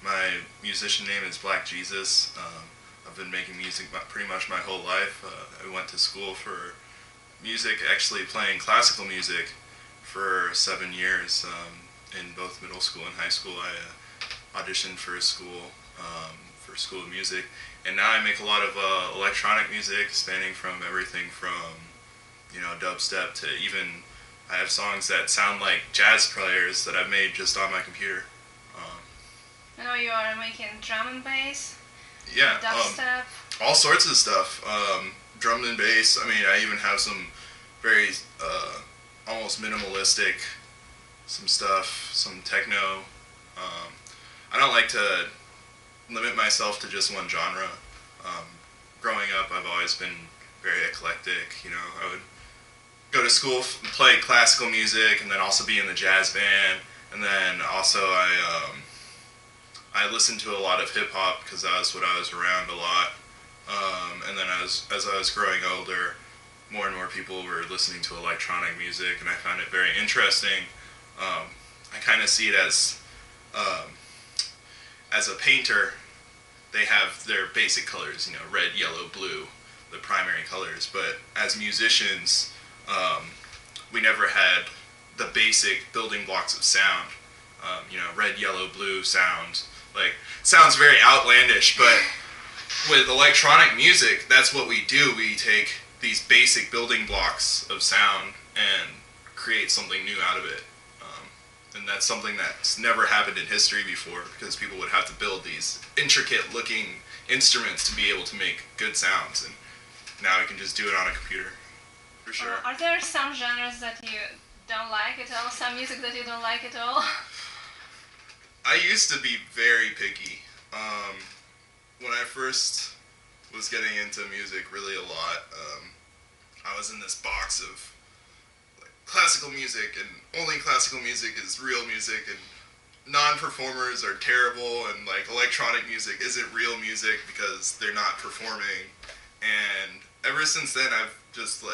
My musician name is Jeezus. I've been making music pretty much my whole life. I went to school for music, actually playing classical music for 7 years. In both middle school and high school, I auditioned for a school, School of Music, and now I make a lot of electronic music, spanning from everything from, dubstep to even I have songs that sound like jazz players that I've made just on my computer. I know you are making drum and bass, Yeah, dubstep. All sorts of stuff. Drum and bass. I mean, I even have some very almost minimalistic, some stuff, some techno. I don't like to limit myself to just one genre. Growing up, I've always been very eclectic. I would go to school, play classical music, and then also be in the jazz band. And then also I listened to a lot of hip hop because that's what I was around a lot. And then as I was growing older, more and more people were listening to electronic music, and I found it very interesting. I kind of see it as a painter, they have their basic colors, red, yellow, blue, the primary colors. But as musicians, we never had the basic building blocks of sound. Red, yellow, blue sound. Sounds very outlandish, but with electronic music, that's what we do. We take these basic building blocks of sound and create something new out of it. And that's something that's never happened in history before, because people would have to build these intricate looking instruments to be able to make good sounds, and now we can just do it on a computer, for sure. Are there some genres that you don't like at all? Some music that you don't like at all? I used to be very picky. When I first was getting into music really a lot, I was in this box of classical music, and only classical music is real music, and non-performers are terrible, and electronic music isn't real music because they're not performing. And ever since then, I've just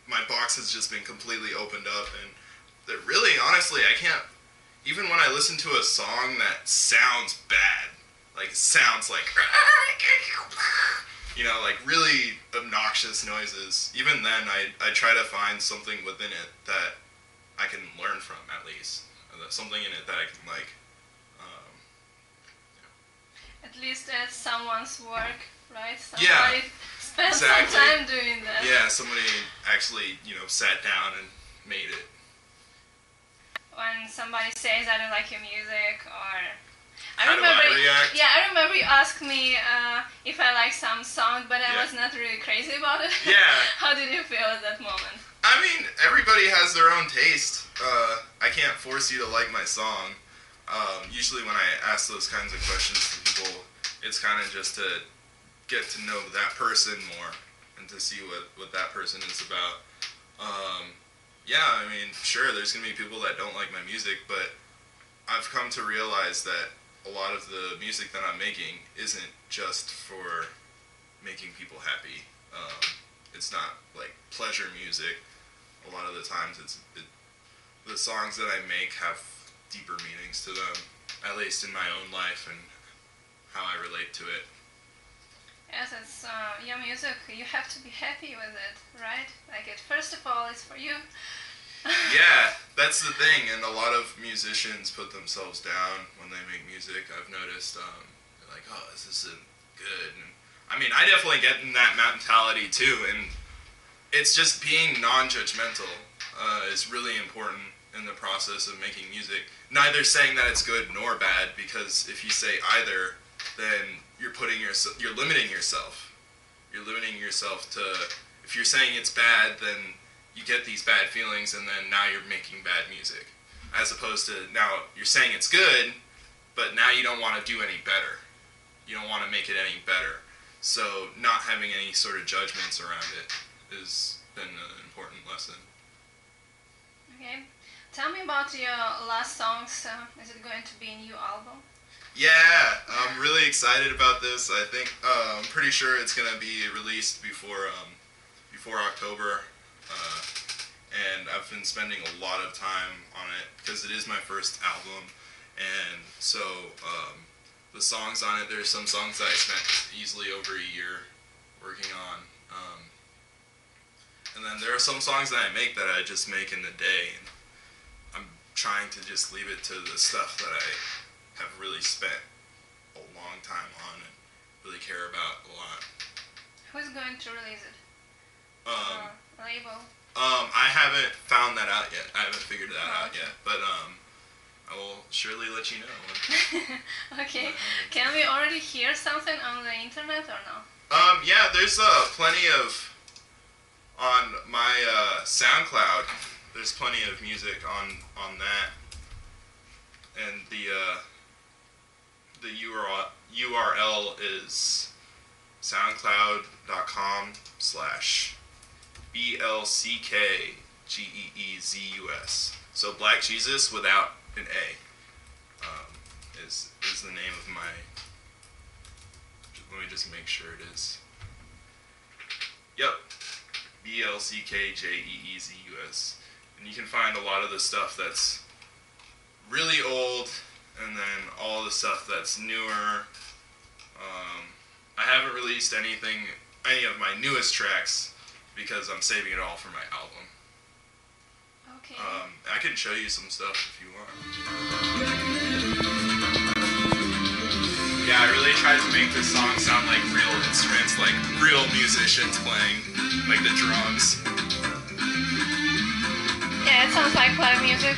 my box has just been completely opened up, and that really, honestly, I can't, even when I listen to a song that sounds bad, it sounds really obnoxious noises, even then I try to find something within it that I can learn from, at least. Something in it that I can like. At least it's someone's work, right? Somebody spent some time doing that. Yeah, somebody actually, sat down and made it. When somebody says, I don't like your music, or... How do I react? Yeah, I remember you asked me if I like some song, but I was not really crazy about it. Yeah. How did you feel at that moment? I mean, everybody has their own taste. I can't force you to like my song. Usually when I ask those kinds of questions to people, it's kind of just to get to know that person more and to see what that person is about. Yeah, I mean, sure, there's going to be people that don't like my music, but I've come to realize that a lot of the music that I'm making isn't just for making people happy. It's not pleasure music. A lot of the times the songs that I make have deeper meanings to them, at least in my own life and how I relate to it. Yes, it's your music, you have to be happy with it, right? First of all, it's for you. Yeah, that's the thing, and a lot of musicians put themselves down when they make music. I've noticed, they're like, oh, this isn't good. And, I mean, I definitely get in that mentality too, and it's just being non-judgmental is really important in the process of making music. Neither saying that it's good nor bad, because if you say either, then you're limiting yourself. You're limiting yourself to, if you're saying it's bad, then you get these bad feelings, and then now you're making bad music. As opposed to now you're saying it's good, but now you don't want to do any better. You don't want to make it any better. So not having any sort of judgments around it has been an important lesson. Okay. Tell me about your last songs. Is it going to be a new album? Yeah, I'm really excited about this. I think I'm pretty sure it's going to be released before October. And I've been spending a lot of time on it because it is my first album, and so the songs on it, there's some songs that I spent easily over a year working on, and then there are some songs that I make that I just make in a day, and I'm trying to just leave it to the stuff that I have really spent a long time on and really care about a lot. Who's going to release it? Label? I haven't found that out yet. I haven't figured that out yet, but I will surely let you know. Okay. Can we already hear something on the internet or no? Yeah, there's plenty of, on my SoundCloud, there's plenty of music on that, and the URL is soundcloud.com/BLCKGEEZUS. So Black Jesus without an A is the name of my. Let me just make sure it is. Yep, BLCKJEEZUS, and you can find a lot of the stuff that's really old, and then all the stuff that's newer. I haven't released any of my newest tracks because I'm saving it all for my album. Okay. I can show you some stuff if you want. Yeah, I really tried to make this song sound like real instruments, like real musicians playing, like the drums. Yeah, it sounds like live music.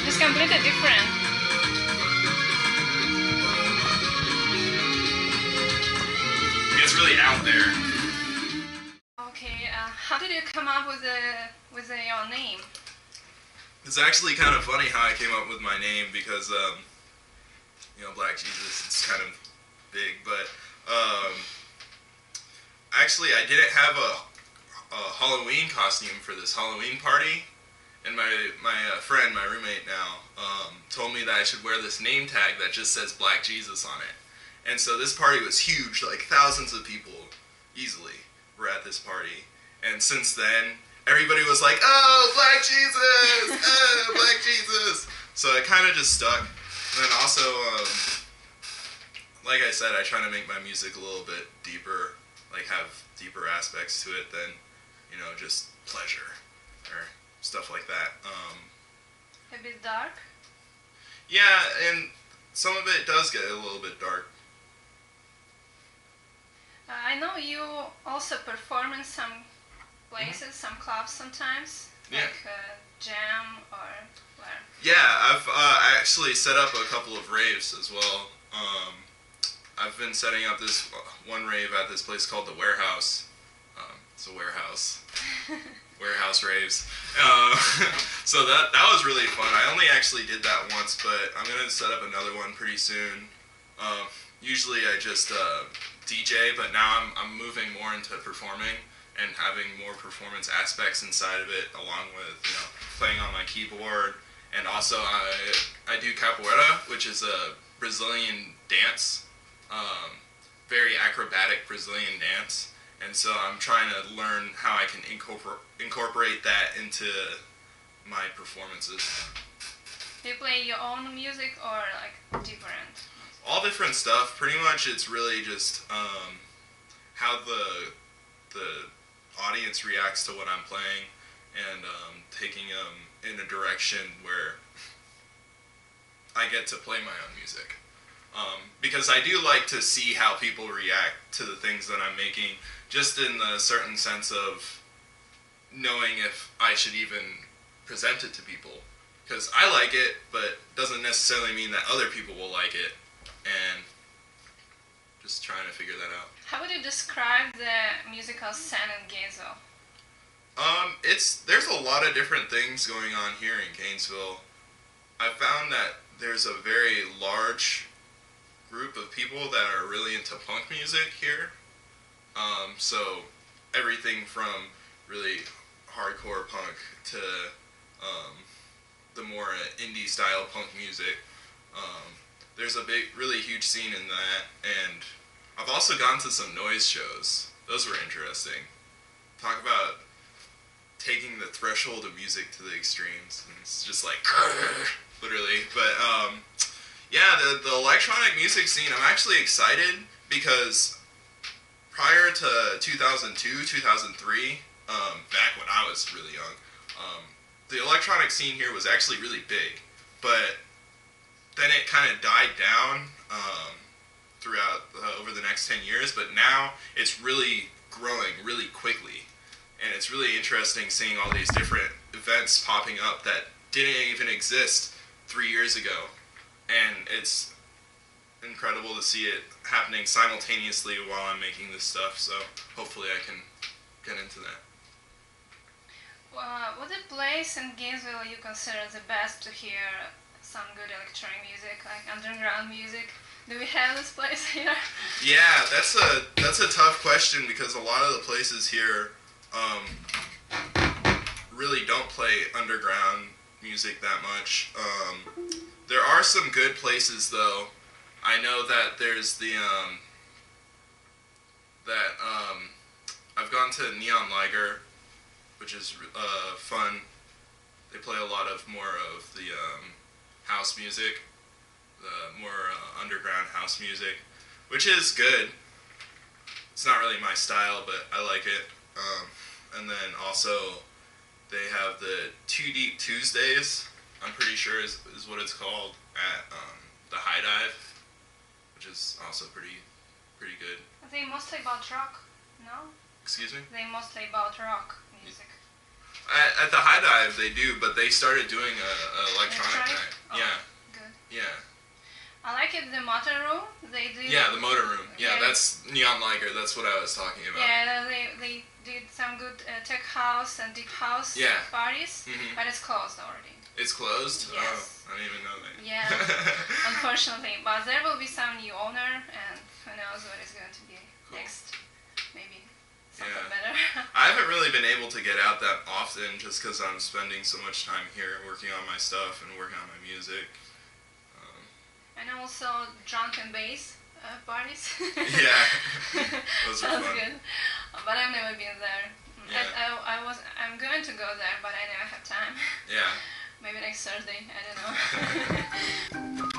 It's completely different. It's really out there. Okay, how did you come up with your name? It's actually kind of funny how I came up with my name because, Black Jesus, it's kind of big, but actually I didn't have a Halloween costume for this Halloween party, and my friend, my roommate now, told me that I should wear this name tag that just says Black Jesus on it. And so this party was huge, like thousands of people easily were at this party. And since then, everybody was like, "Oh, Black Jesus! Oh, Black Jesus!" So it kind of just stuck. And then also, like I said, I try to make my music a little bit deeper, like have deeper aspects to it than, just pleasure or stuff like that. A bit dark? Yeah, and some of it does get a little bit dark. I know you also perform in some places, some clubs sometimes, like Jam or where? Yeah, I actually set up a couple of raves as well. I've been setting up this one rave at this place called the Warehouse. It's a warehouse. Warehouse raves. So that was really fun. I only actually did that once, but I'm going to set up another one pretty soon. Usually I just DJ, but now I'm moving more into performing and having more performance aspects inside of it, along with playing on my keyboard. And also I do capoeira, which is a Brazilian dance, very acrobatic Brazilian dance. And so I'm trying to learn how I can incorporate that into my performances. Do you play your own music or like different? All different stuff. Pretty much it's really just how the audience reacts to what I'm playing, and taking them in a direction where I get to play my own music. Because I do like to see how people react to the things that I'm making, just in the certain sense of knowing if I should even present it to people. Because I like it, but doesn't necessarily mean that other people will like it, and just trying to figure that out. How would you describe the musical scene in Gainesville? There's a lot of different things going on here in Gainesville. I found that there's a very large group of people that are really into punk music here. So everything from really hardcore punk to the more indie style punk music. there's a really huge scene in that, and I've also gone to some noise shows. Those were interesting. Talk about taking the threshold of music to the extremes. And it's just like, literally. But yeah, the electronic music scene, I'm actually excited because prior to 2002, 2003, back when I was really young, the electronic scene here was actually really big. But then it kind of died down throughout over the next 10 years. But now it's really growing really quickly. And it's really interesting seeing all these different events popping up that didn't even exist 3 years ago. And it's incredible to see it happening simultaneously while I'm making this stuff. So hopefully I can get into that. What place in Gainesville you consider the best to hear some good electronic music, like underground music? Do we have this place here? Yeah, that's a tough question because a lot of the places here really don't play underground music that much. There are some good places though. I know that there's the I've gone to Neon Liger, which is fun. They play a lot of more of the house music, the more underground house music, which is good. It's not really my style, but I like it. And then also they have the Too Deep Tuesdays, I'm pretty sure is what it's called, at the High Dive, which is also pretty good. Are they mostly about rock? No? Excuse me? They mostly about rock music. At the High Dive they do, but they started doing a electronic night. Oh, yeah. Good. Yeah. I like it, the Motor Room. They do. Yeah, the Motor Room. Yeah, that's Neon Liger. That's what I was talking about. Yeah, they did some good tech house and deep house parties, but it's closed already. It's closed? Yes. Oh, I didn't even know that. Yeah, unfortunately. But there will be some new owner, and who knows what is going to be next. Maybe something better. I haven't really been able to get out that often just because I'm spending so much time here working on my stuff and working on my music. And also drunken bass parties. Yeah, those are Sounds fun. good. But I've never been there. Yeah. I'm going to go there, but I never have time. Yeah. Maybe next Thursday. I don't know.